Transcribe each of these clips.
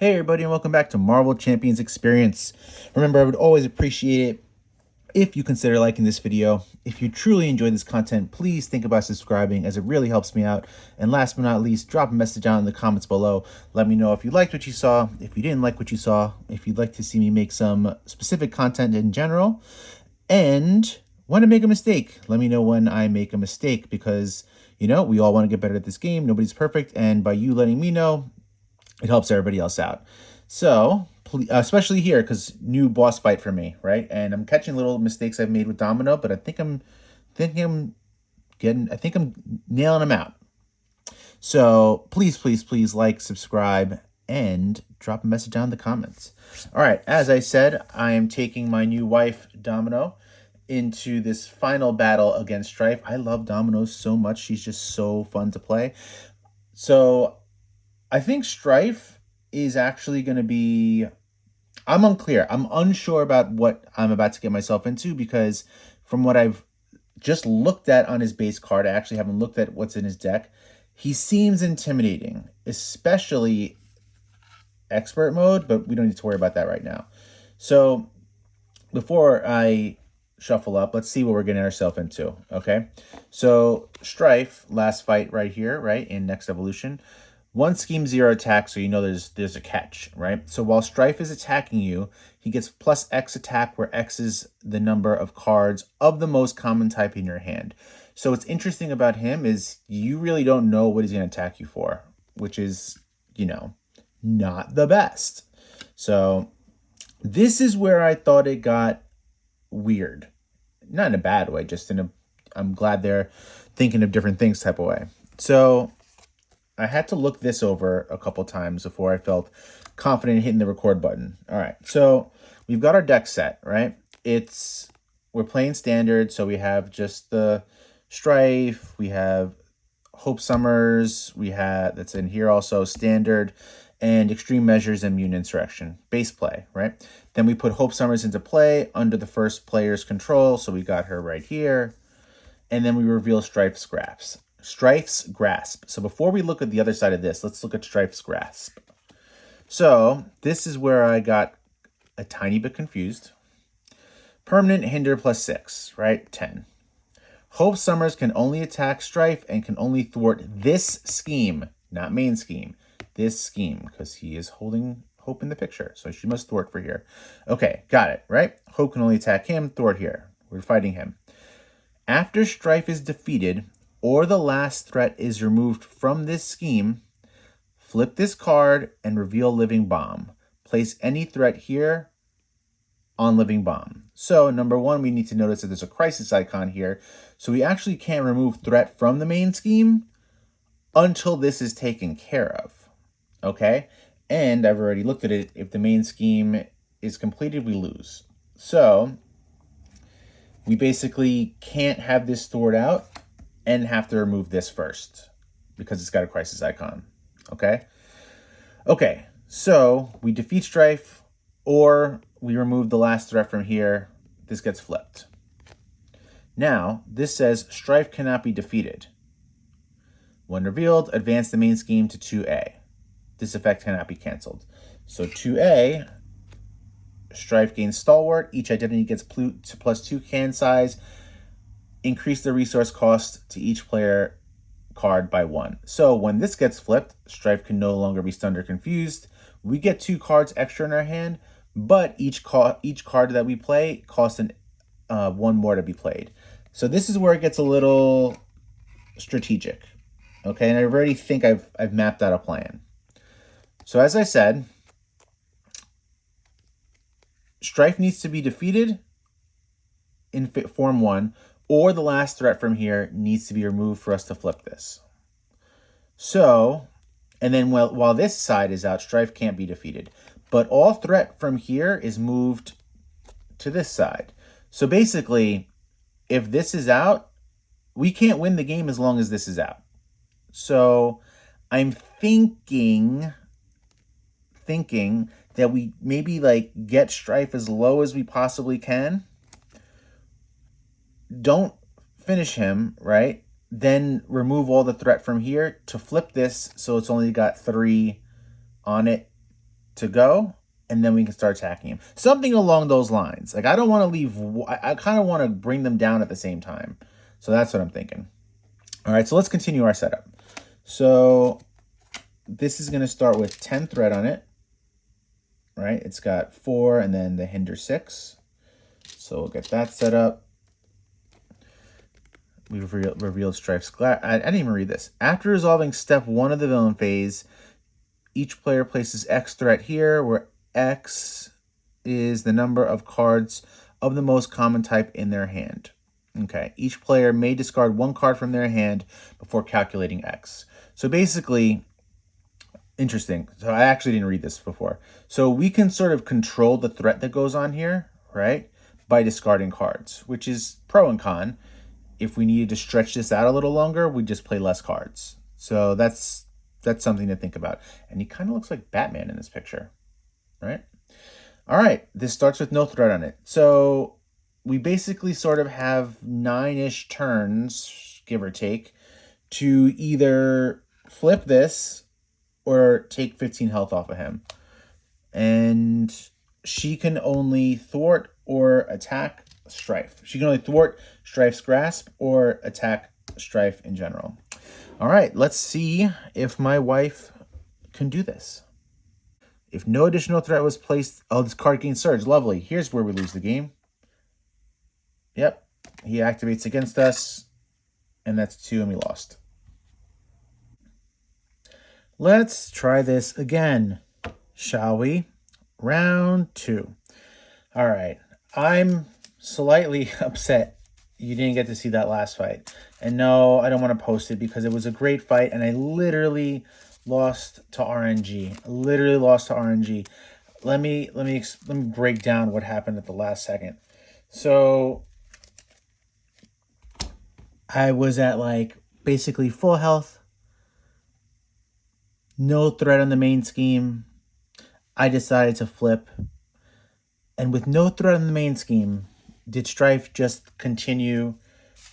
Hey everybody, and welcome back to Marvel Champions Experience. Remember, I would always appreciate it if you consider liking this video. If you truly enjoy this content, please think about subscribing, as it really helps me out. And last but not least, drop a message down in the comments below. Let me know if you liked what you saw, if you didn't like what you saw, if you'd like to see me make some specific content in general, and when to make a mistake. Let me know when I make a mistake, because, you know, we all want to get better at this game. Nobody's perfect, and by you letting me know, it helps everybody else out. So, especially here, because new boss fight for me, right? And I'm catching little mistakes I've made with Domino, but I think I'm nailing them out. So please like, subscribe, and drop a message down in the comments. All right, as I said, I am taking my new wife, Domino, into this final battle against Stryfe. I love Domino so much. She's just so fun to play. So I think Stryfe is actually going to be... I'm unclear. I'm unsure about what I'm about to get myself into, because from what I've just looked at on his base card, I actually haven't looked at what's in his deck, he seems intimidating, especially expert mode, but we don't need to worry about that right now. So before I shuffle up, let's see what we're getting ourselves into, okay? So Stryfe, last fight right here, right, in NeXt Evolution, 1 scheme 0 attack, so you know there's a catch, right? So while Stryfe is attacking you, he gets plus X attack, where X is the number of cards of the most common type in your hand. So what's interesting about him is you really don't know what he's going to attack you for, which is, you know, not the best. So this is where I thought it got weird. Not in a bad way, just in a, I'm glad they're thinking of different things type of way. So I had to look this over a couple times before I felt confident in hitting the record button. All right, so we've got our deck set, right? We're playing standard, so we have just the Stryfe, we have Hope Summers, we have, that's in here also, standard, and extreme measures and mutant insurrection, base play, right? Then we put Hope Summers into play under the first player's control, so we got her right here, and then we reveal Stryfe's Grasp. So before we look at the other side of this, let's look at Stryfe's Grasp. So this is where I got a tiny bit confused. Permanent hinder plus 6, right? 10. Hope Summers can only attack Stryfe and can only thwart this scheme, not main scheme. This scheme, because he is holding Hope in the picture, so she must thwart for here. Okay, got it, right? Hope can only attack him, thwart here. We're fighting him. After Stryfe is defeated, or the last threat is removed from this scheme, flip this card and reveal Living Bomb. Place any threat here on Living Bomb. So number one, we need to notice that there's a crisis icon here. So we actually can't remove threat from the main scheme until this is taken care of. Okay? And I've already looked at it. If the main scheme is completed, we lose. So we basically can't have this stored out and have to remove this first because it's got a crisis icon, okay? Okay, so we defeat Stryfe, or we remove the last threat from here. This gets flipped. Now, this says Stryfe cannot be defeated. When revealed, advance the main scheme to 2A. This effect cannot be canceled. So 2A, Stryfe gains Stalwart. Each identity gets plus 2 can size. Increase the resource cost to each player card by 1. So when this gets flipped, Stryfe can no longer be stunned or confused. We get 2 cards extra in our hand, but each card that we play costs 1 more to be played. So this is where it gets a little strategic. Okay, and I already think I've mapped out a plan. So as I said, Stryfe needs to be defeated in form 1, or the last threat from here needs to be removed for us to flip this. So, and then while this side is out, Stryfe can't be defeated. But all threat from here is moved to this side. So basically, if this is out, we can't win the game as long as this is out. So I'm thinking that we maybe like get Stryfe as low as we possibly can. Don't finish him, right? Then remove all the threat from here to flip this so it's only got 3 on it to go, and then we can start attacking him. Something along those lines. Like, I don't want to leave... I kind of want to bring them down at the same time. So that's what I'm thinking. All right, so let's continue our setup. So this is going to start with 10 thread on it. Right? It's got 4 and then the hinder 6. So we'll get that set up. We've revealed Stryfe's glass. I didn't even read this. After resolving step 1 of the villain phase, each player places X threat here, where X is the number of cards of the most common type in their hand. Okay. Each player may discard 1 card from their hand before calculating X. So basically, interesting. So I actually didn't read this before. So we can sort of control the threat that goes on here, right? By discarding cards, which is pro and con. If we needed to stretch this out a little longer, we just play less cards. So that's something to think about. And he kind of looks like Batman in this picture, right? All right, this starts with no threat on it. So we basically sort of have 9-ish turns, give or take, to either flip this or take 15 health off of him. And she can only thwart or attack Stryfe. She can only thwart Stryfe's grasp or attack Stryfe in general. All right, let's see if my wife can do this. If no additional threat was placed... Oh, this card gains surge. Lovely. Here's where we lose the game. Yep. He activates against us, and that's 2, and we lost. Let's try this again, shall we? Round 2. All right. I'm slightly upset you didn't get to see that last fight. And no, I don't want to post it because it was a great fight, and I literally lost to RNG. I literally lost to RNG. Let me break down what happened at the last second. So I was at like basically full health. No threat on the main scheme. I decided to flip. And with no threat on the main scheme, did Stryfe just continue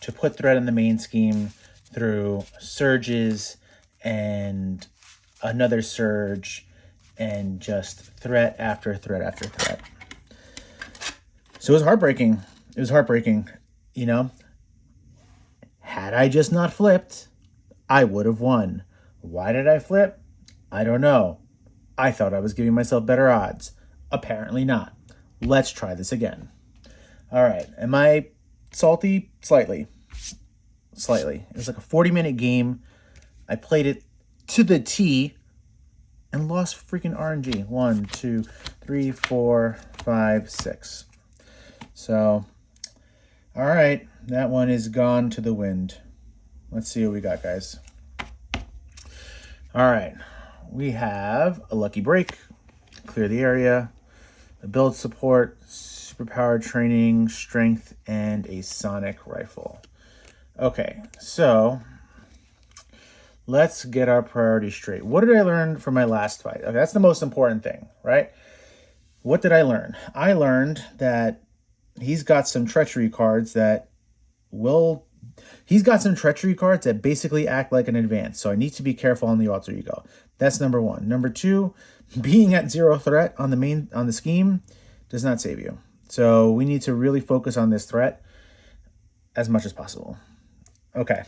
to put threat on the main scheme through surges and another surge and just threat after threat after threat. So it was heartbreaking. It was heartbreaking, you know. Had I just not flipped, I would have won. Why did I flip? I don't know. I thought I was giving myself better odds. Apparently not. Let's try this again. All right. Am I salty? Slightly. Slightly. It was like a 40-minute game. I played it to the T and lost freaking RNG. 1, 2, 3, 4, 5, 6. So, all right. That one is gone to the wind. Let's see what we got, guys. All right. We have a lucky break, clear the area, a build support, superpower training, strength, and a sonic rifle. Okay, so let's get our priorities straight. What did I learn from my last fight? Okay, that's the most important thing, right? What did I learn? I learned that he's got some treachery cards that will... He's got some treachery cards that basically act like an advance, so I need to be careful on the alter ego. That's number 1. Number 2, being at 0 threat on the scheme does not save you. So we need to really focus on this threat as much as possible. Okay.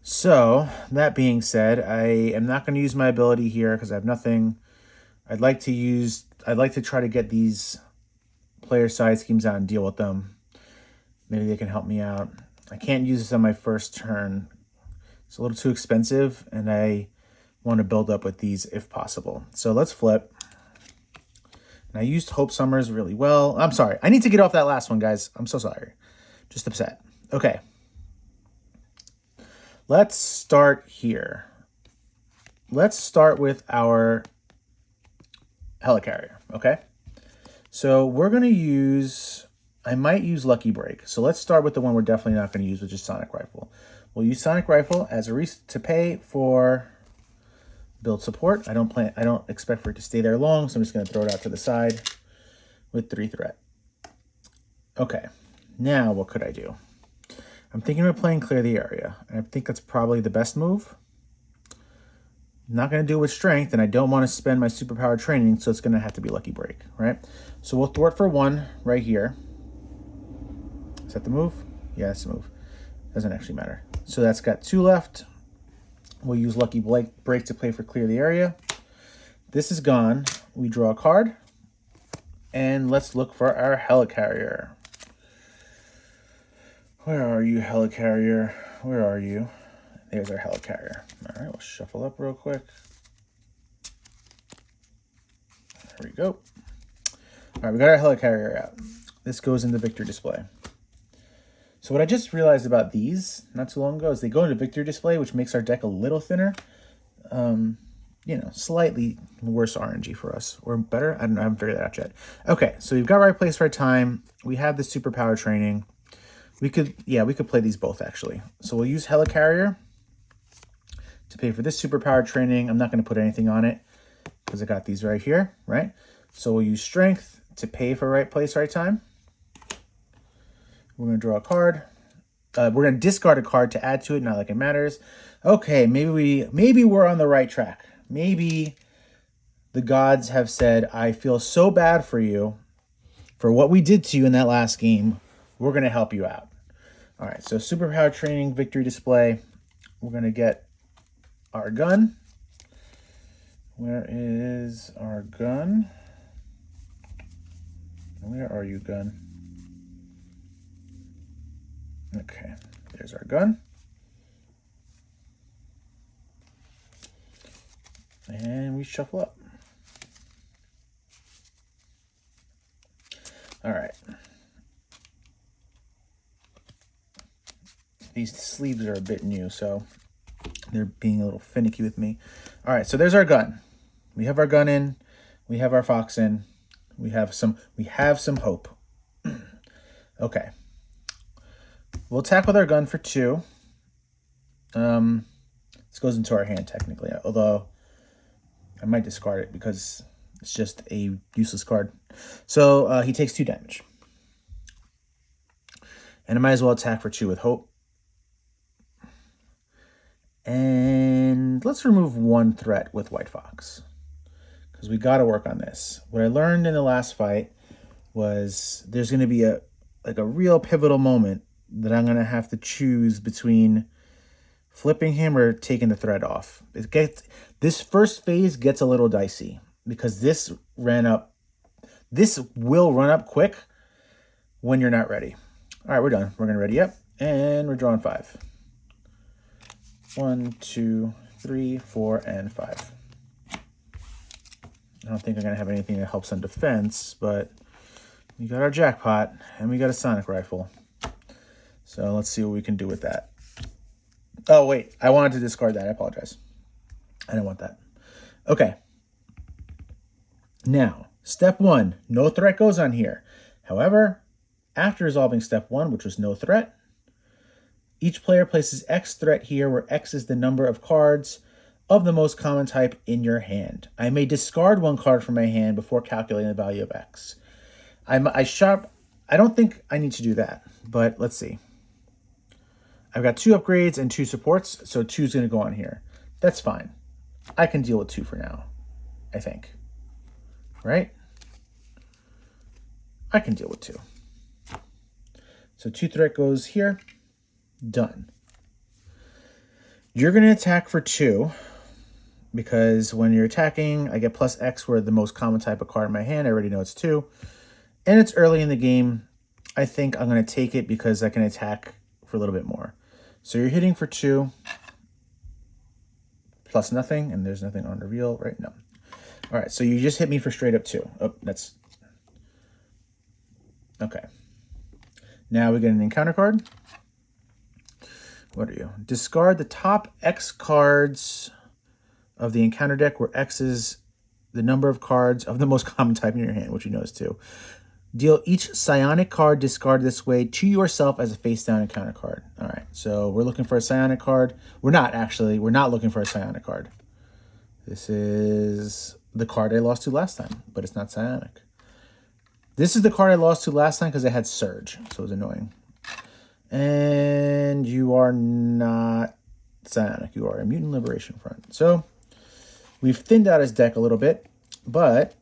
So that being said, I am not going to use my ability here because I have nothing. I'd like to try to get these player side schemes out and deal with them. Maybe they can help me out. I can't use this on my first turn. It's a little too expensive, and I want to build up with these if possible. So let's flip. And I used Hope Summers really well. I'm sorry. I need to get off that last one, guys. I'm so sorry. Just upset. Okay. Let's start here. Let's start with our helicarrier, okay? So we're going to use... I might use Lucky Break. So let's start with the one we're definitely not going to use, which is Sonic Rifle. We'll use Sonic Rifle as a reason to pay for build support. I don't expect for it to stay there long, so I'm just going to throw it out to the side with 3 threat. Okay, now what could I do? I'm thinking of playing Clear the Area, and I think that's probably the best move. not going to do it with strength, and I don't want to spend my superpower training, so it's going to have to be lucky break, right? So we'll thwart for 1 right here. Is that the move? Yeah, that's the move. Doesn't actually matter. So that's got 2 left. We'll use lucky break to play for clear the area. This is gone. We draw a card. And let's look for our helicarrier. Where are you, helicarrier? Where are you? There's our helicarrier. All right, we'll shuffle up real quick. There we go. All right, we got our helicarrier out. This goes in the victory display. So what I just realized about these not too long ago is they go into victory display, which makes our deck a little thinner. You know, slightly worse RNG for us. Or better? I don't know. I haven't figured that out yet. Okay, so we've got right place, right time. We have the superpower training. We could play these both, actually. So we'll use helicarrier to pay for this superpower training. I'm not going to put anything on it because I got these right here, right? So we'll use strength to pay for right place, right time. We're going to draw a card. We're going to discard a card to add to it, not like it matters. Okay, maybe we're on the right track. Maybe the gods have said, I feel so bad for you for what we did to you in that last game. We're going to help you out. All right, so superpower training, victory display. We're going to get our gun. Where is our gun? Where are you, gun? Okay, there's our gun. And we shuffle up. All right. These sleeves are a bit new, so they're being a little finicky with me. All right, so there's our gun. We have our gun in. We have our fox in. We have some hope. Okay. We'll attack with our gun for 2. This goes into our hand technically, although I might discard it because it's just a useless card. So he takes 2 damage. And I might as well attack for 2 with hope. And let's remove 1 threat with White Fox, because we got to work on this. What I learned in the last fight was there's going to be a real pivotal moment that I'm going to have to choose between flipping him or taking the threat off. This first phase gets a little dicey because this will run up quick when you're not ready. All right, we're done. We're going to ready up, and we're drawing 5. 1, 2, 3, 4, and 5. I don't think I'm going to have anything that helps on defense, but we got our jackpot, and we got a sonic rifle. So let's see what we can do with that. Oh, wait. I wanted to discard that. I apologize. I didn't want that. Okay. Now, step 1. No threat goes on here. However, after resolving step 1, which was no threat, each player places X threat here, where X is the number of cards of the most common type in your hand. I may discard 1 card from my hand before calculating the value of X. I don't think I need to do that, but let's see. I've got 2 upgrades and 2 supports, so 2 is going to go on here. That's fine. I can deal with 2 for now, I think. Right? I can deal with 2. So 2 threat goes here. Done. You're going to attack for 2 because when you're attacking, I get plus X where the most common type of card in my hand. I already know it's 2. And it's early in the game. I think I'm going to take it because I can attack for a little bit more. So you're hitting for 2 plus nothing, and there's nothing on reveal, right? No. All right, so you just hit me for straight up 2. Oh, that's... Okay. Now we get an encounter card. What are you? Discard the top X cards of the encounter deck, where X is the number of cards of the most common type in your hand, which you know is 2. Deal each psionic card discarded this way to yourself as a face-down encounter card. All right, so we're looking for a psionic card. We're not looking for a psionic card. This is the card I lost to last time, but it's not psionic. This is the card I lost to last time because it had Surge, so it was annoying. And you are not psionic. You are a Mutant Liberation Front. So We've thinned out his deck a little bit, but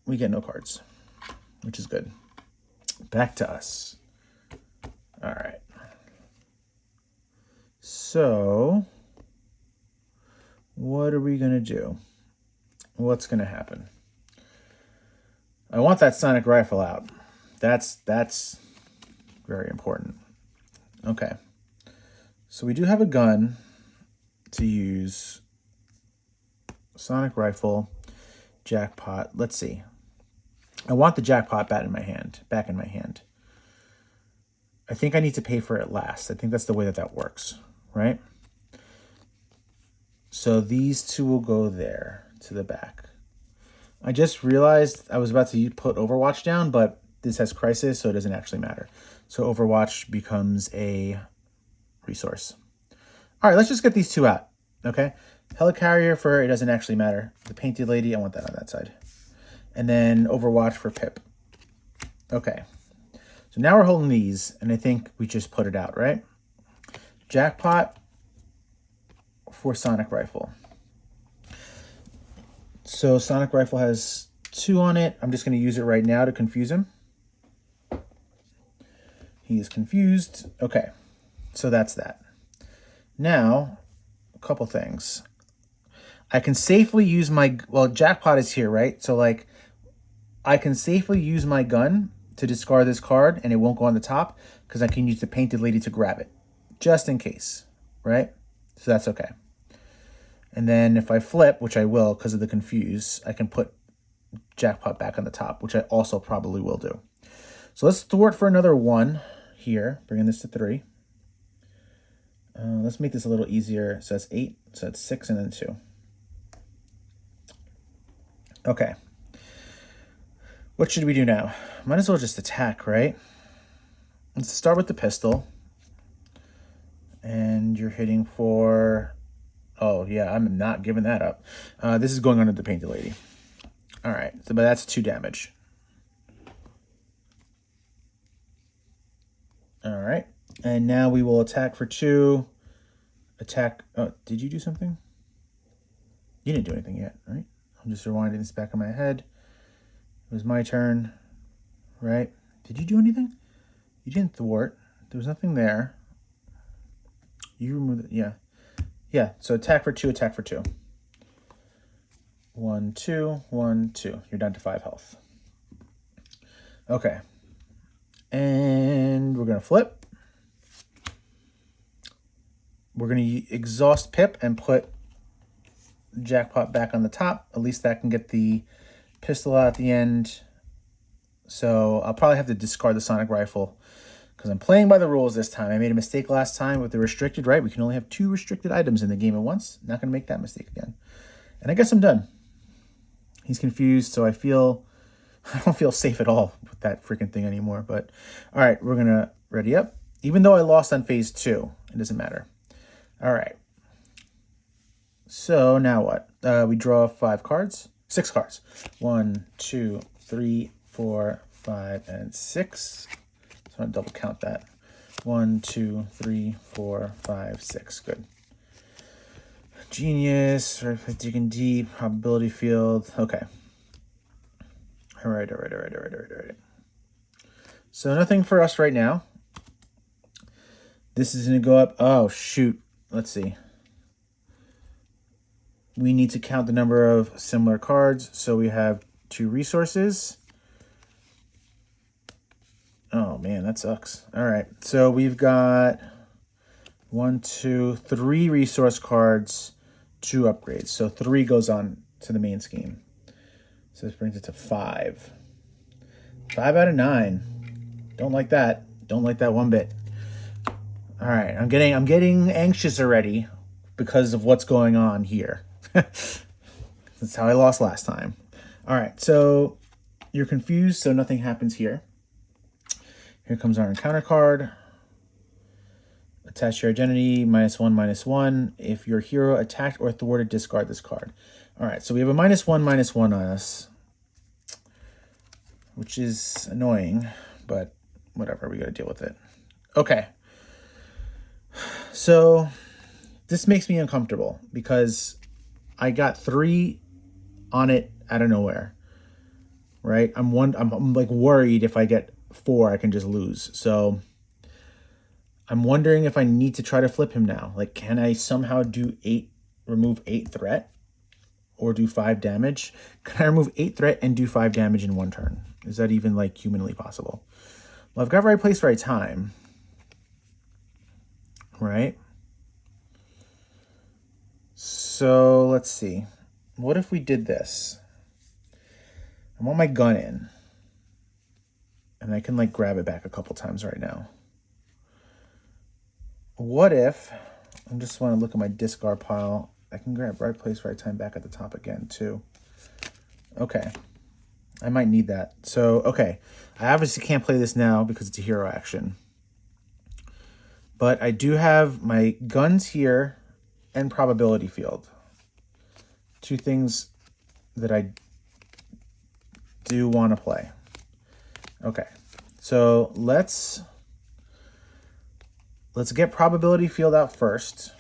we get no cards, which is good. Back to us. All right. So, what are we going to do? What's going to happen? I want that sonic rifle out. That's very important. Okay. So we do have a gun to use. Sonic rifle, jackpot. Let's see. I want the jackpot back in my hand. I think I need to pay for it last. I think that's the way that works, right? So these two will go there to the back. I just realized I was about to put Overwatch down, but this has Crisis, so it doesn't actually matter. So Overwatch becomes a resource. All right, let's just get these two out, okay? Helicarrier for, it doesn't actually matter. The Painted Lady, I want that on that side. And then Overwatch for Pip. Okay. So now we're holding these, and I think we just put it out, right? Jackpot for Sonic Rifle. So Sonic Rifle has 2 on it. I'm just going to use it right now to confuse him. He is confused. Okay. So that's that. Now, a couple things. I can safely use my... Well, Jackpot is here, right? So, like, I can safely use my gun to discard this card, and it won't go on the top, because I can use the Painted Lady to grab it. Just in case, right? So that's okay. And then if I flip, which I will because of the confuse, I can put Jackpot back on the top, which I also probably will do. So let's thwart for another 1 here, bringing this to 3. Let's make this a little easier. So that's 8, so that's 6, and then 2. Okay. What should we do now? Might as well just attack, right? Let's start with the pistol. And you're hitting for... Oh, yeah, I'm not giving that up. This is going under the Painted Lady. All right, so but that's 2 damage. All right, and now we will attack for 2. Attack... Oh, did you do something? You didn't do anything yet, right? I'm just rewinding this back in my head. It was my turn, right? Did you do anything? You didn't thwart. There was nothing there. You removed it, yeah. Yeah, so attack for 2, attack for 2. 1, 2, 1, 2. You're down to 5 health. Okay. And we're going to flip. We're going to exhaust Pip and put Jackpot back on the top. At least that can get the pistol out at the end. So I'll probably have to discard the Sonic Rifle because I'm playing by the rules this time. I made a mistake last time with the restricted, right? We can only have 2 restricted items in the game at once. Not going to make that mistake again. And I guess I'm done. He's confused, so I don't feel safe at all with that freaking thing anymore. But all right, we're going to ready up. Even though I lost on phase 2, it doesn't matter. All right. So now what? We draw 6 cards. 1, 2, 3, 4, 5, and 6. So I'm going to double count that. 1, 2, 3, 4, 5, 6. Good. Genius, digging deep, probability field. Okay. All right. So nothing for us right now. This is going to go up. Oh, shoot. Let's see. We need to count the number of similar cards. So we have 2 resources. Oh, man, that sucks. All right. So we've got 1, 2, 3 resource cards, 2 upgrades. So 3 goes on to the main scheme. So this brings it to 5. 5 out of 9. Don't like that. Don't like that one bit. All right. I'm getting anxious already because of what's going on here. That's how I lost last time. All right. So you're confused, so nothing happens here. Here comes our encounter card. Attach your identity, -1, -1. If your hero attacked or thwarted, discard this card. All right, so we have a -1 on us, which is annoying, but whatever, we got to deal with it. Okay. So this makes me uncomfortable because I got 3 on it out of nowhere, right? I'm like worried if I get 4, I can just lose. So I'm wondering if I need to try to flip him now. Like, can I somehow do 8, remove 8 threat or do 5 damage? Can I remove 8 threat and do 5 damage in 1 turn? Is that even like humanly possible? Well, I've got right place, right time, right? So let's see. What if we did this? I want my gun in. And I can like grab it back a couple times right now. What if, I just want to look at my discard pile. I can grab right place, right time back at the top again too. Okay. I might need that. So, okay. I obviously can't play this now because it's a hero action. But I do have my guns here and probability field. 2 things that I do want to play. Okay. So let's get probability field out first.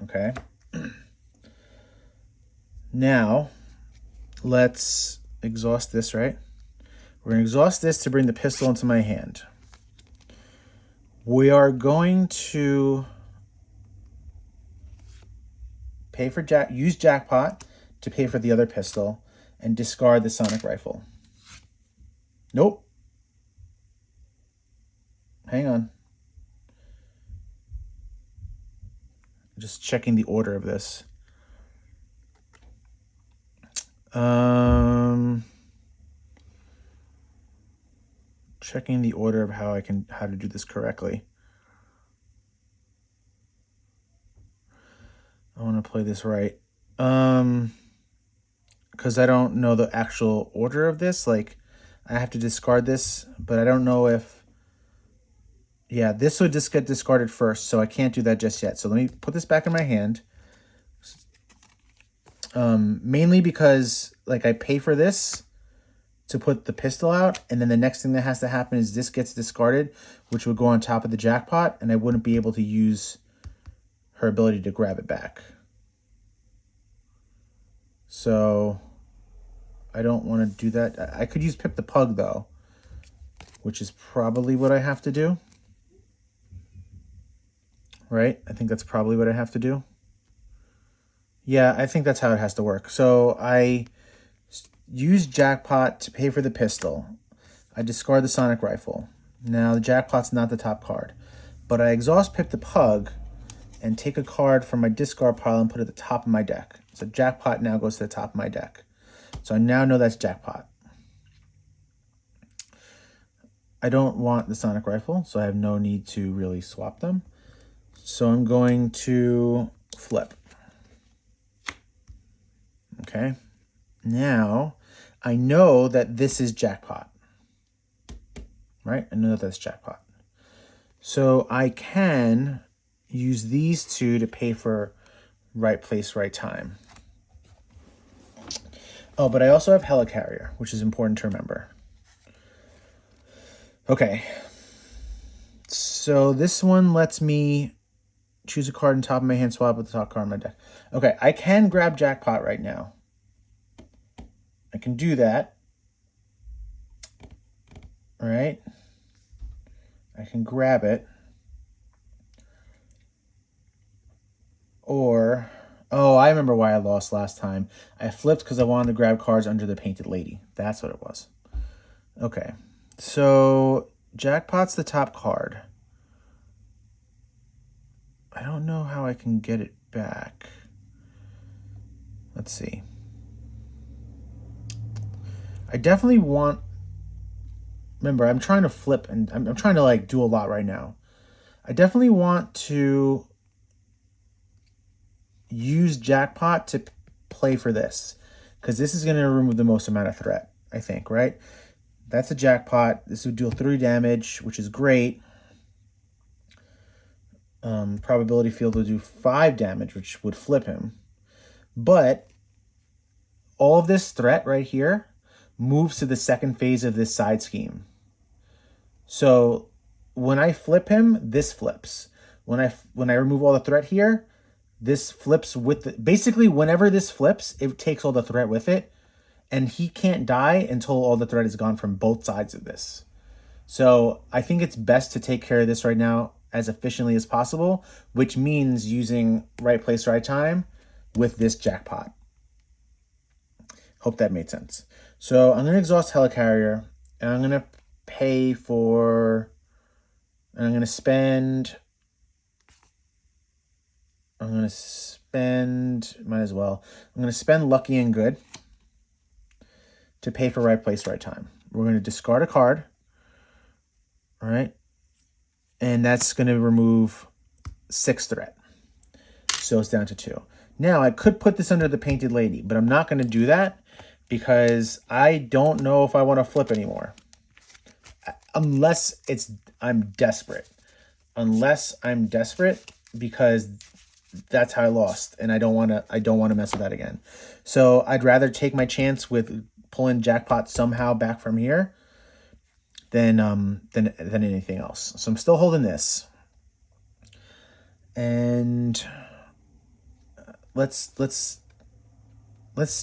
Okay. Now, let's exhaust this, right? We're going to exhaust this to bring the pistol into my hand. We are going to pay for use jackpot to pay for the other pistol and discard the sonic rifle. Nope. Hang on. Just checking the order of this. Checking the order of how to do this correctly. I want to play this right. Because I don't know the actual order of this. Like, I have to discard this, but I don't know if... Yeah, this would just get discarded first, so I can't do that just yet. So let me put this back in my hand. Mainly because, like, I pay for this to put the pistol out, and then the next thing that has to happen is this gets discarded, which would go on top of the jackpot, and I wouldn't be able to use her ability to grab it back. So I don't want to do that. I could use Pip the Pug, though, which is probably what I have to do. Right? I think that's probably what I have to do. Yeah, I think that's how it has to work. So I use jackpot to pay for the pistol. I discard the sonic rifle. Now the jackpot's not the top card, but I exhaust Pip the Pug and take a card from my discard pile and put it at the top of my deck. So jackpot now goes to the top of my deck. So I now know that's jackpot. I don't want the sonic rifle, so I have no need to really swap them. So I'm going to flip. Okay. Now, I know that this is jackpot. Right? I know that that's jackpot. So I can use these 2 to pay for right place, right time. Oh, but I also have helicarrier, which is important to remember. Okay. So this one lets me choose a card on top of my hand, swap with the top card on my deck. Okay, I can grab jackpot right now. I can do that. All right. I can grab it. Or, oh, I remember why I lost last time. I flipped because I wanted to grab cards under the Painted Lady. That's what it was. Okay. So jackpot's the top card. I don't know how I can get it back. Let's see. I definitely want... Remember, I'm trying to flip, and I'm trying to, like, do a lot right now. I definitely want to use jackpot to play for this, because this is going to remove the most amount of threat, I think, right? That's a jackpot. This would deal 3 damage, which is great. Probability field would do 5 damage, which would flip him. But all of this threat right here moves to the second phase of this side scheme. So when I flip him, this flips. When I remove all the threat here, this flips with the, basically whenever this flips, it takes all the threat with it, and he can't die until all the threat is gone from both sides of this. So I think it's best to take care of this right now as efficiently as possible, which means using right place, right time with this jackpot. Hope that made sense. So I'm going to exhaust Helicarrier, and I'm going to pay for, and I'm going to spend, might as well. I'm going to spend Lucky and Good to pay for right place, right time. We're going to discard a card. All right. And that's going to remove 6 threat. So it's down to 2. Now, I could put this under the Painted Lady, but I'm not going to do that because I don't know if I want to flip anymore. Unless I'm desperate. Unless I'm desperate, because that's how I lost, and I don't want to mess with that again. So I'd rather take my chance with pulling jackpot somehow back from here than anything else. So I'm still holding this. And let's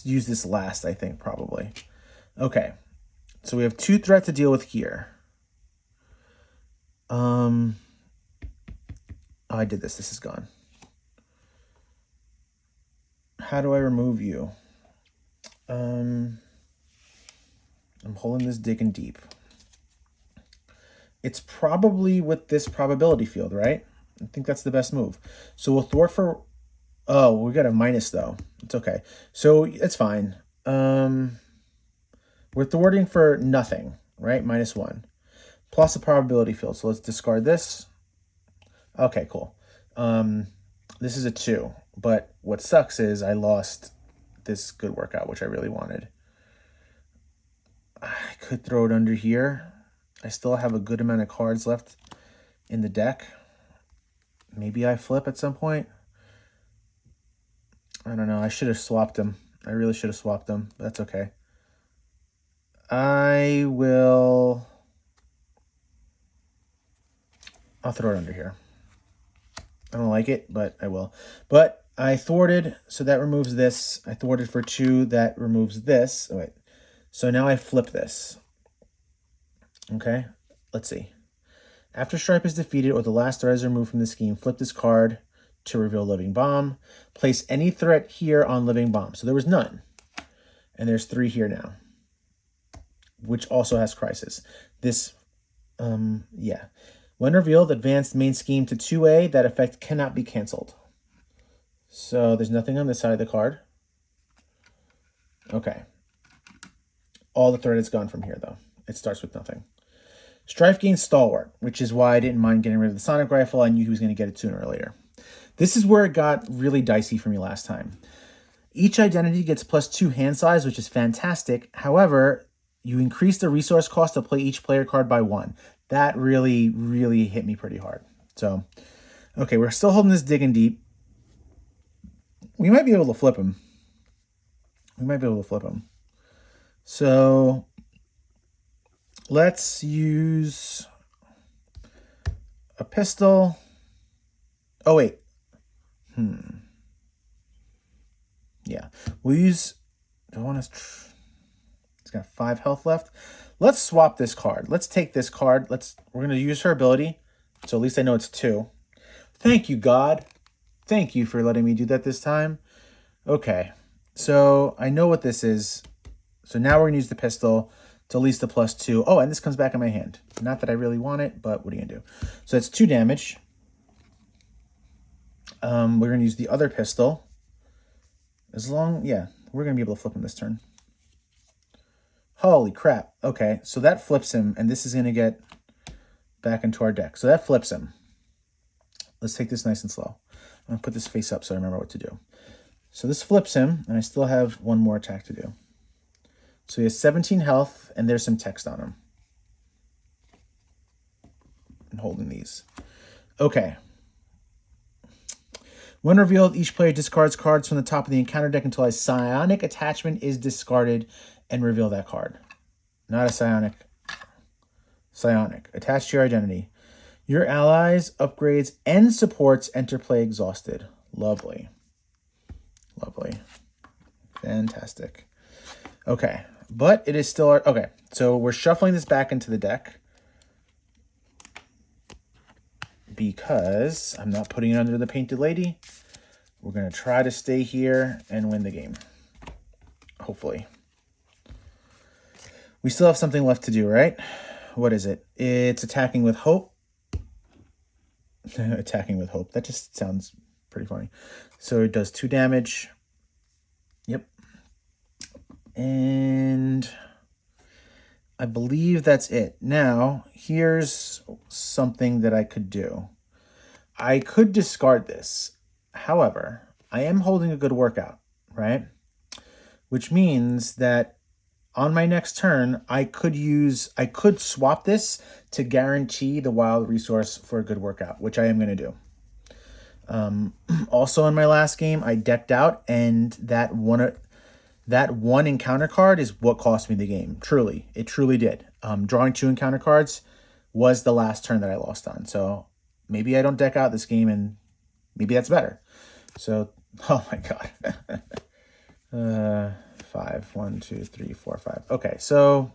use this last, I think, probably. Okay. So we have 2 threat to deal with here. Oh, I did this. This is gone. How do I remove you? I'm holding this digging deep. It's probably with this probability field, right? I think that's the best move. So we'll thwart for... Oh, we got a minus, though. It's okay. So it's fine. We're thwarting for nothing, right? -1. Plus a probability field. So let's discard this. Okay, cool. This is a 2. But what sucks is I lost this good workout, which I really wanted. I could throw it under here. I still have a good amount of cards left in the deck. Maybe I flip at some point. I don't know. I should have swapped them. I really should have swapped them. But that's okay. I'll throw it under here. I don't like it, but I will. But I thwarted, so that removes this. I thwarted for 2, that removes this. Oh, wait. So now I flip this. Okay, let's see. After Stryfe is defeated or the last threat is removed from the scheme, flip this card to reveal Living Bomb. Place any threat here on Living Bomb. So there was none. And there's 3 here now, which also has Crisis. This, yeah. When revealed, advance main scheme to 2A. That effect cannot be canceled. So there's nothing on this side of the card. Okay. All the threat is gone from here, though. It starts with nothing. Stryfe gains Stalwart, which is why I didn't mind getting rid of the Sonic Rifle. I knew he was going to get it sooner or later. This is where it got really dicey for me last time. Each identity gets +2 hand size, which is fantastic. However, you increase the resource cost to play each player card by 1. That really, really hit me pretty hard. So, okay, we're still holding this digging deep. We might be able to flip him. So let's use a pistol. Oh, wait. Yeah. We'll use... Do I want to... It's got 5 health left. Let's swap this card. Let's take this card. We're going to use her ability. So at least I know it's 2. Thank you, God. Thank you for letting me do that this time. Okay. So I know what this is. So now we're going to use the pistol to at least the +2. Oh, and this comes back in my hand. Not that I really want it, but what are you going to do? So it's 2 damage. We're going to use the other pistol. Yeah, we're going to be able to flip him this turn. Holy crap. Okay, so that flips him, and this is going to get back into our deck. So that flips him. Let's take this nice and slow. I'm going to put this face up so I remember what to do. So this flips him, and I still have 1 more attack to do. So he has 17 health, and there's some text on him. I'm holding these. Okay. When revealed, each player discards cards from the top of the encounter deck until a psionic attachment is discarded and reveal that card. Not a psionic. Psionic. Attached to your identity. Your allies, upgrades, and supports enter play exhausted. Lovely. Lovely. Fantastic. Okay, but it is still our... Okay, so we're shuffling this back into the deck because I'm not putting it under the Painted Lady. We're going to try to stay here and win the game. Hopefully. We still have something left to do, right? What is it? It's attacking with hope. Attacking with hope. That just sounds pretty funny. So it does 2 damage. Yep. And I believe that's it. Now, here's something that I could do. I could discard this. However, I am holding a good workout, right? Which means that on my next turn, I could swap this to guarantee the wild resource for a good workout, which I am going to do. Also in my last game, I decked out, and that one encounter card is what cost me the game. Truly, it truly did. Drawing 2 encounter cards was the last turn that I lost on. So maybe I don't deck out this game, and maybe that's better. So, oh my god. 5, 1, 2, 3, 4, 5. Okay, so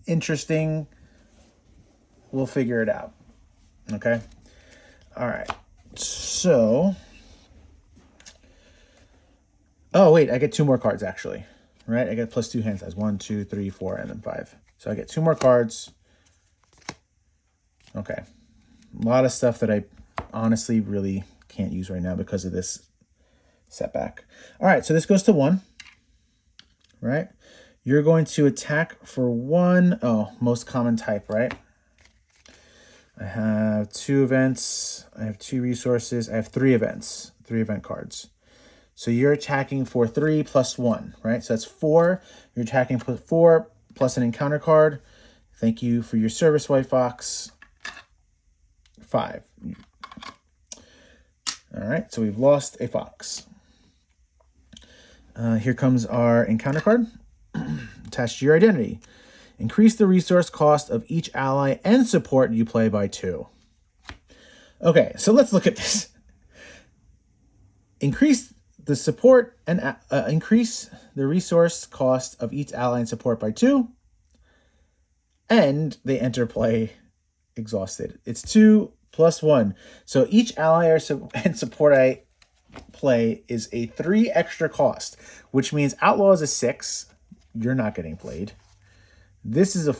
interesting. We'll figure it out. Okay. All right. So, oh wait, I get 2 more cards actually, right? I get +2 hand size. 1, 2, 3, 4, and then 5. So I get 2 more cards. Okay. A lot of stuff that I honestly really can't use right now because of this setback. All right, so this goes to 1, right? You're going to attack for 1. Oh, most common type, right? I have 2 events. I have 2 resources. I have 3 events, 3 event cards. So you're attacking for 3 + 1, right? So that's 4. You're attacking for 4 plus an encounter card. Thank you for your service, White Fox. 5. All right, so we've lost a fox. Here comes our encounter card. Attached to your identity. Increase the resource cost of each ally and support you play by 2. Okay, so let's look at this. Increase the support and increase the resource cost of each ally and support by 2. And they enter play exhausted. It's 2 + 1. So each ally and support I play is a 3 extra cost, which means Outlaw is a 6. You're not getting played. This is a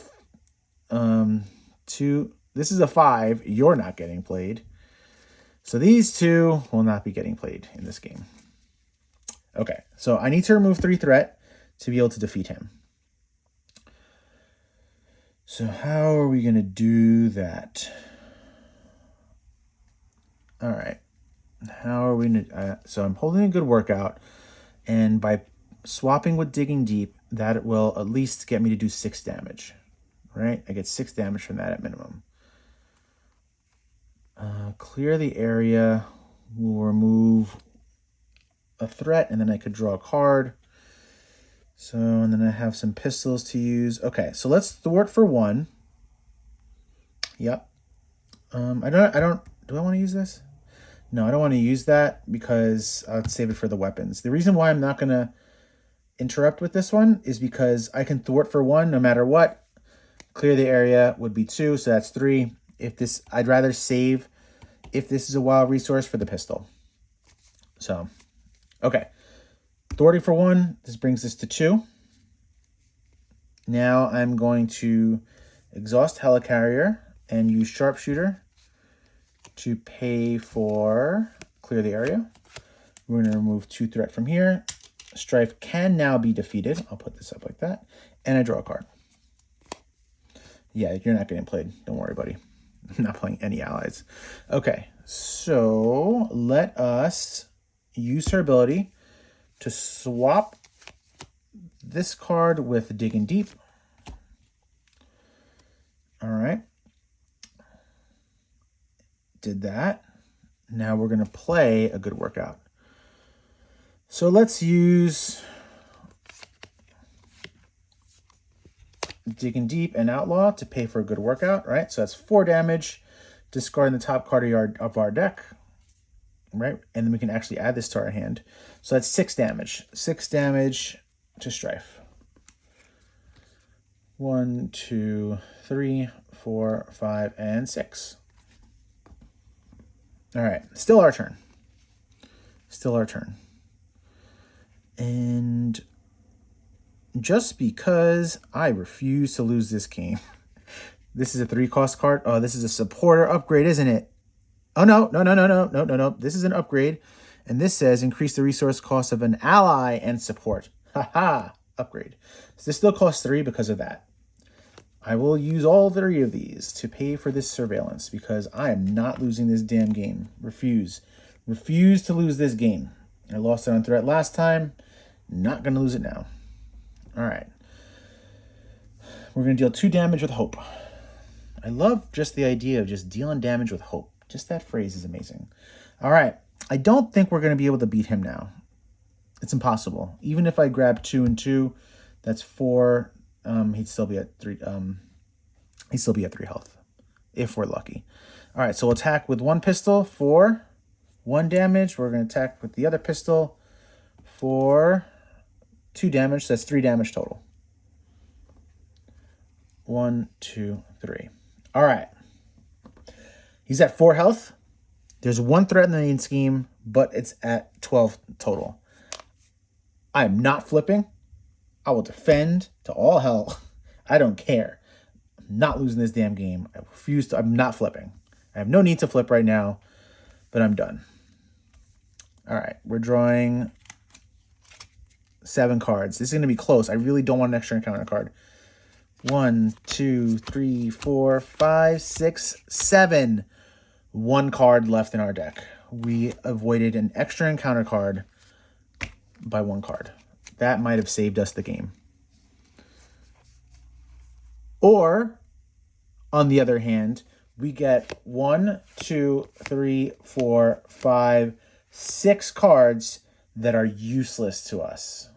2. This is a 5. You're not getting played. So these 2 will not be getting played in this game. Okay, so I need to remove 3 threat to be able to defeat him. So how are we going to do that? All right. How are we going to... so I'm holding a good workout, and by swapping with Digging Deep, that will at least get me to do 6 damage, right? I get 6 damage from that at minimum. Clear the area. We'll remove a threat, and then I could draw a card. So, and then I have some pistols to use. Okay, so let's thwart for 1. Yep. Do I want to use this? No, I don't want to use that because I'll save it for the weapons. The reason why I'm not going to interrupt with this one is because I can thwart for 1 no matter what. Clear the area would be 2, so that's 3. I'd rather save if this is a wild resource for the pistol. So, okay. Thwarting for 1, this brings this to 2. Now I'm going to exhaust Helicarrier and use Sharpshooter to pay for clear the area. We're going to remove 2 threat from here. Stryfe can now be defeated. I'll put this up like that. And I draw a card. Yeah, you're not getting played. Don't worry, buddy. I'm not playing any allies. Okay, so let us use her ability to swap this card with Digging Deep. All right. Did that. Now we're going to play a good workout. So let's use Digging Deep and Outlaw to pay for a good workout, right? So that's 4 damage. Discarding the top card of our deck. right? And then we can actually add this to our hand. So that's 6 damage. 6 damage to Stryfe. 1, 2, 3, 4, 5, and 6. All right, still our turn. Still our turn. And just because I refuse to lose this game. This is a 3-cost card. Oh, this is a supporter upgrade, isn't it? Oh, no. This is an upgrade. And this says increase the resource cost of an ally and support. Haha, upgrade. So this still costs 3 because of that. I will use all 3 of these to pay for this surveillance because I am not losing this damn game. Refuse. Refuse to lose this game. I lost it on threat last time. Not going to lose it now. All right. We're going to deal 2 damage with hope. I love just the idea of just dealing damage with hope. Just that phrase is amazing. All right. I don't think we're going to be able to beat him now. It's impossible. Even if I grab 2 and 2, that's 4. He'd still be at 3. He'd still be at 3 health if we're lucky. All right. So we'll attack with 1 pistol for 1 damage. We're going to attack with the other pistol for 2 damage. So that's 3 damage total. 1, 2, 3. All right. He's at 4 health. There's 1 threat in the main scheme, but it's at 12 total. I am not flipping. I will defend to all hell. I don't care. I'm not losing this damn game. I refuse to. I'm not flipping. I have no need to flip right now, but I'm done. All right. We're drawing 7 cards. This is going to be close. I really don't want an extra encounter card. 1, 2, 3, 4, 5, 6, 7. 1 card left in our deck. We avoided an extra encounter card by 1 card. That might have saved us the game. Or, on the other hand, we get 1, 2, 3, 4, 5, 6 cards that are useless to us.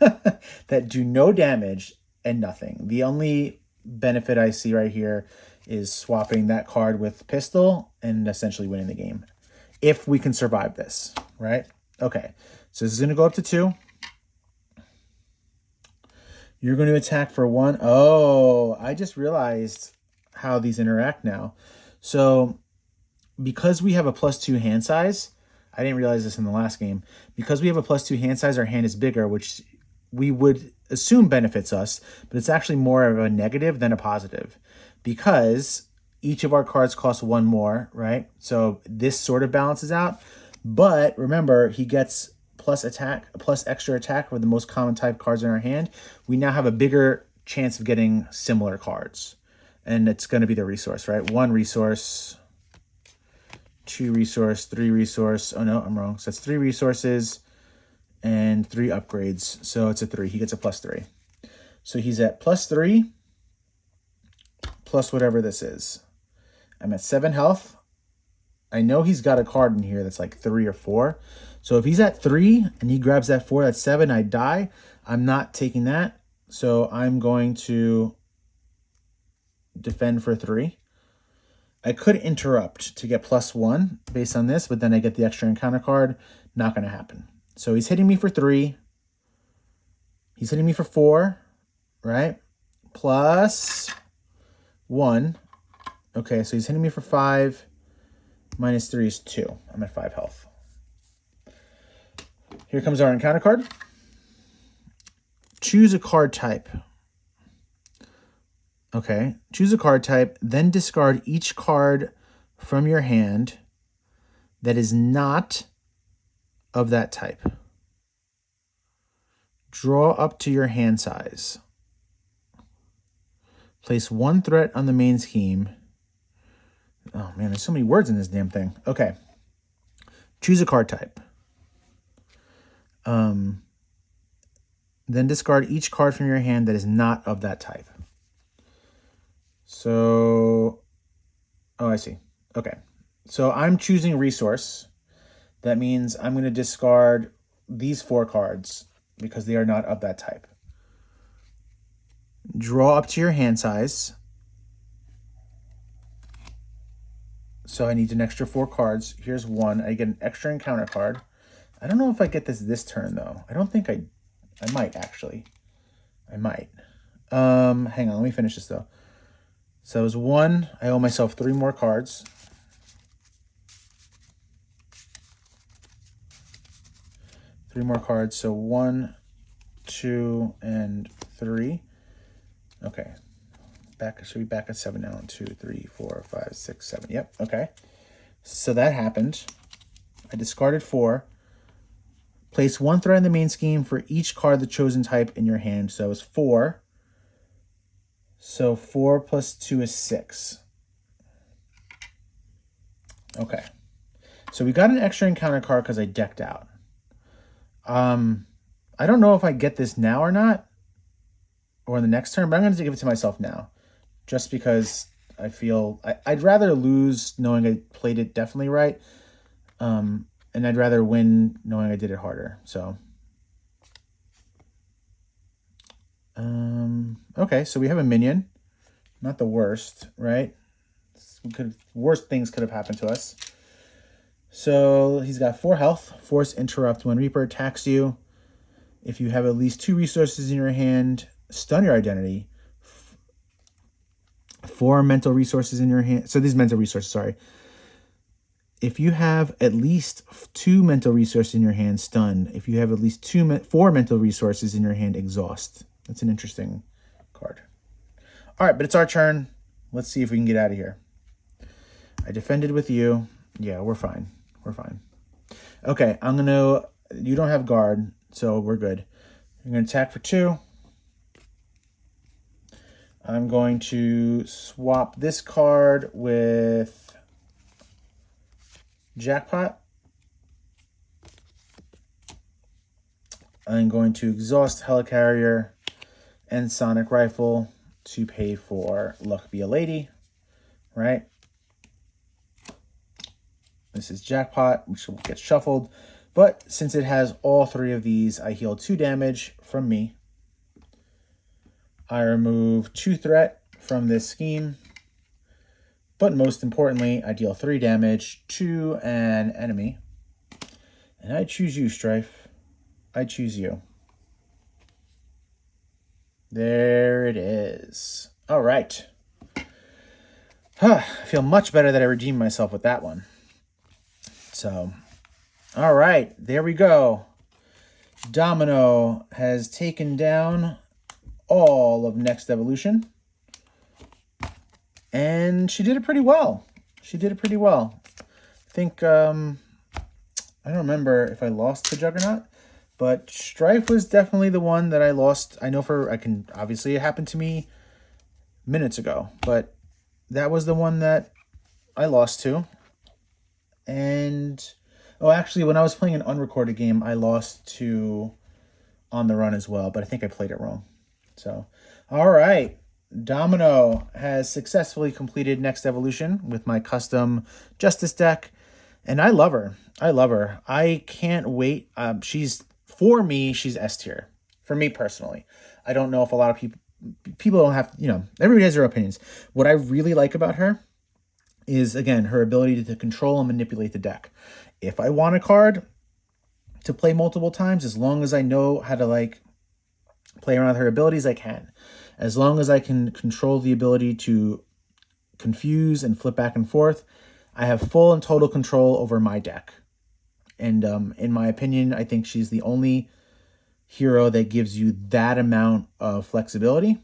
That do no damage and nothing. The only benefit I see right here is swapping that card with pistol and essentially winning the game. If we can survive this, right? Okay, so this is going to go up to 2. You're going to attack for 1. Oh, I just realized how these interact now. So because we have a +2 hand size, I didn't realize this in the last game. Because we have a +2 hand size, our hand is bigger, which we would assume benefits us, but it's actually more of a negative than a positive because each of our cards costs 1 more, right? So this sort of balances out. But remember, he gets plus extra attack with the most common type cards in our hand. We now have a bigger chance of getting similar cards. And it's going to be the resource, right? 1 resource, 2 resource, 3 resource. Oh, no, I'm wrong. So that's 3 resources and 3 upgrades. So it's a 3. He gets a +3. So he's at +3 plus whatever this is. I'm at 7 health. I know he's got a card in here that's like 3 or 4. So if he's at 3 and he grabs that 4, that's 7, I die. I'm not taking that. So I'm going to defend for 3. I could interrupt to get +1 based on this, but then I get the extra encounter card. Not going to happen. So he's hitting me for 3. He's hitting me for 4, right? +1. Okay, so he's hitting me for 5. -3 is 2. I'm at 5 health. Here comes our encounter card. Choose a card type. Okay, choose a card type, then discard each card from your hand that is not of that type. Draw up to your hand size. Place 1 threat on the main scheme. Oh man, there's so many words in this damn thing. Okay. Choose a card type. Then discard each card from your hand that is not of that type. So, oh, I see. Okay. So I'm choosing resource. That means I'm going to discard these 4 cards because they are not of that type. Draw up to your hand size. So I need an extra 4 cards. Here's 1. I get an extra encounter card. I don't know if I get this turn, though. I don't think I might, actually. I might. Hang on. Let me finish this, though. So it was 1. I owe myself 3 more cards. Three more cards. So 1, 2, and 3. Okay. Should be back at 7 now. 2, 3, 4, 5, 6, 7. Yep. Okay. So that happened. I discarded 4. Place 1 threat in the main scheme for each card of the chosen type in your hand. So it's 4. So 4 plus 2 is 6. Okay. So we got an extra encounter card because I decked out. I don't know if I get this now or not, or in the next turn, but I'm going to give it to myself now, just because I feel I'd rather lose knowing I played it definitely right, and I'd rather win knowing I did it harder. So, okay, so we have a minion, not the worst, right? Worse things could have happened to us. So he's got 4 health. Force interrupt. When Reaper attacks you, if you have at least 2 resources in your hand, stun your identity. 4 mental resources in your hand. So these mental resources, sorry. If you have at least 2 mental resources in your hand, stun. If you have at least 4 mental resources in your hand, exhaust. That's an interesting card. All right, but it's our turn. Let's see if we can get out of here. I defended with you. Yeah, we're fine. We're fine. Okay, you don't have guard, so we're good. I'm going to attack for 2. I'm going to swap this card with Jackpot. I'm going to exhaust Helicarrier and Sonic Rifle to pay for Luck Be a Lady, right? This is Jackpot, which will get shuffled. But since it has all 3 of these, I heal 2 damage from me. I remove 2 threat from this scheme. But most importantly, I deal 3 damage to an enemy. And I choose you, Stryfe. I choose you. There it is. All right. I feel much better that I redeemed myself with that one. So, all right, there we go. Domino has taken down all of NeXt Evolution. And she did it pretty well. She did it pretty well. I think, I don't remember if I lost to Juggernaut, but Stryfe was definitely the one that I lost. Obviously it happened to me minutes ago, but that was the one that I lost to. And, actually, when I was playing an unrecorded game, I lost to On the Run as well, but I think I played it wrong. So, all right. Domino has successfully completed NeXt Evolution with my custom Justice deck, and I love her. I love her. I can't wait. She's S tier. For me personally. I don't know if a lot of people don't have, everybody has their opinions. What I really like about her is, again, her ability to control and manipulate the deck. If I want a card to play multiple times, as long as I know how to, play around with her abilities, I can. As long as I can control the ability to confuse and flip back and forth, I have full and total control over my deck. And in my opinion, I think she's the only hero that gives you that amount of flexibility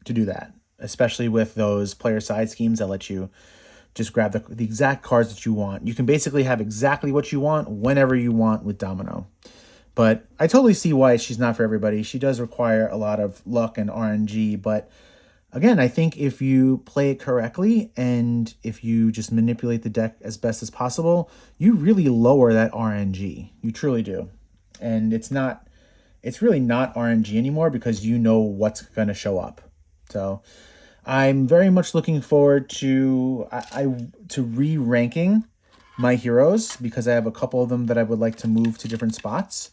to do that, especially with those player side schemes that let you just grab the exact cards that you want. You can basically have exactly what you want whenever you want with Domino. But I totally see why she's not for everybody. She does require a lot of luck and RNG. But again, I think if you play it correctly and if you just manipulate the deck as best as possible, you really lower that RNG. You truly do. And it's really not RNG anymore because you know what's going to show up. So I'm very much looking forward to re-ranking my heroes because I have a couple of them that I would like to move to different spots.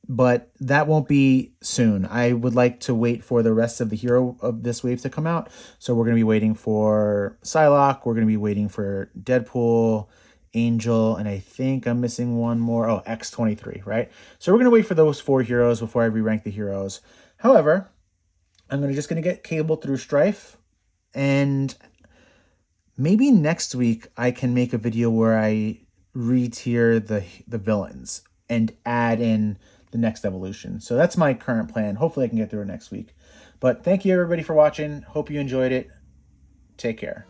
but that won't be soon. I would like to wait for the rest of the hero of this wave to come out. So we're going to be waiting for Psylocke. We're going to be waiting for Deadpool, Angel, and I think I'm missing one more. Oh, X-23, right? So we're going to wait for those 4 heroes before I re-rank the heroes. However, I'm just going to get Cable through Stryfe, and maybe next week I can make a video where I re-tier the villains and add in the next evolution. So that's my current plan. Hopefully I can get through it next week. But thank you everybody for watching. Hope you enjoyed it. Take care.